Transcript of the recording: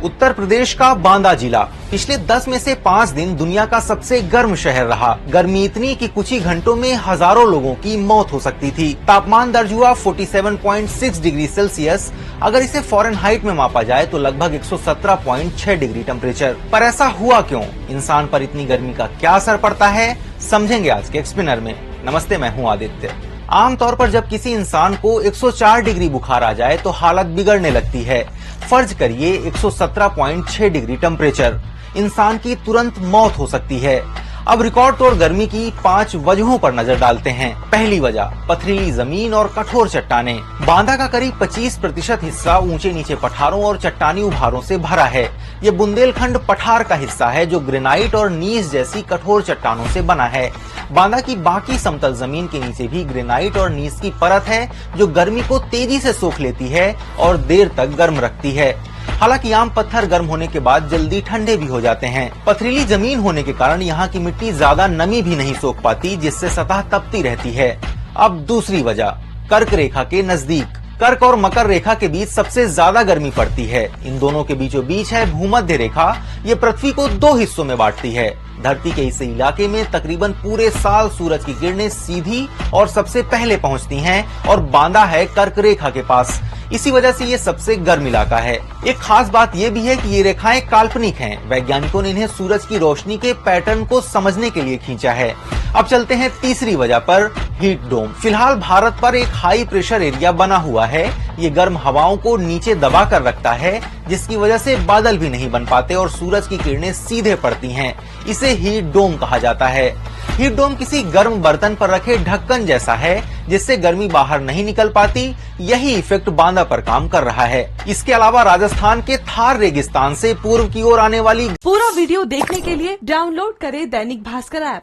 उत्तर प्रदेश का बांदा जिला पिछले 10 में से 5 दिन दुनिया का सबसे गर्म शहर रहा। गर्मी इतनी कि कुछ ही घंटों में हजारों लोगों की मौत हो सकती थी। तापमान दर्ज हुआ 47.6 डिग्री सेल्सियस। अगर इसे फ़ारेनहाइट में मापा जाए तो लगभग 117.6 डिग्री टेम्परेचर। पर ऐसा हुआ क्यों? इंसान पर इतनी गर्मी का क्या असर पड़ता है, समझेंगे आज के एक्सप्लेनर में। नमस्ते, मैं हूँ आदित्य। आमतौर पर जब किसी इंसान को 104 डिग्री बुखार आ जाए तो हालत बिगड़ने लगती है। फर्ज करिए 117.6 डिग्री टेम्परेचर, इंसान की तुरंत मौत हो सकती है। अब रिकॉर्ड तोड़ गर्मी की 5 वजहों पर नजर डालते हैं। पहली वजह, पथरीली जमीन और कठोर चट्टानें। बांदा का करीब 25% हिस्सा ऊंचे नीचे पठारों और चट्टानी उभारों से भरा है। ये बुंदेलखंड पठार का हिस्सा है जो ग्रेनाइट और नीस जैसी कठोर चट्टानों से बना है। बांदा की बाकी समतल जमीन के नीचे भी ग्रेनाइट और नीस की परत है जो गर्मी को तेजी से सोख लेती है और देर तक गर्म रखती है। हालांकि आम पत्थर गर्म होने के बाद जल्दी ठंडे भी हो जाते हैं। पथरीली जमीन होने के कारण यहाँ की मिट्टी ज्यादा नमी भी नहीं सोख पाती, जिससे सतह तपती रहती है। अब दूसरी वजह, कर्क रेखा के नजदीक। कर्क और मकर रेखा के बीच सबसे ज्यादा गर्मी पड़ती है। इन दोनों के बीचों बीच है भूमध्य रेखा। ये पृथ्वी को 2 हिस्सों में बांटती है। धरती के इस इलाके में तकरीबन पूरे साल सूरज की किरणें सीधी और सबसे पहले पहुंचती हैं और बांदा है कर्क रेखा के पास। इसी वजह से ये सबसे गर्म इलाका है। एक खास बात ये भी है कि ये रेखाएं काल्पनिक हैं। वैज्ञानिकों ने इन्हें सूरज की रोशनी के पैटर्न को समझने के लिए खींचा है। अब चलते हैं तीसरी वजह पर, हीट डोम। फिलहाल भारत पर एक हाई प्रेशर एरिया बना हुआ है। ये गर्म हवाओं को नीचे दबा कर रखता है, जिसकी वजह से बादल भी नहीं बन पाते और सूरज की किरणें सीधे पड़ती हैं। इसे हीट डोम कहा जाता है। हीट डोम किसी गर्म बर्तन पर रखे ढक्कन जैसा है, जिससे गर्मी बाहर नहीं निकल पाती। यही इफेक्ट बांदा पर काम कर रहा है। इसके अलावा राजस्थान के थार रेगिस्तान से पूर्व की ओर आने वाली पूरा वीडियो देखने के लिए डाउनलोड करें दैनिक भास्कर ऐप।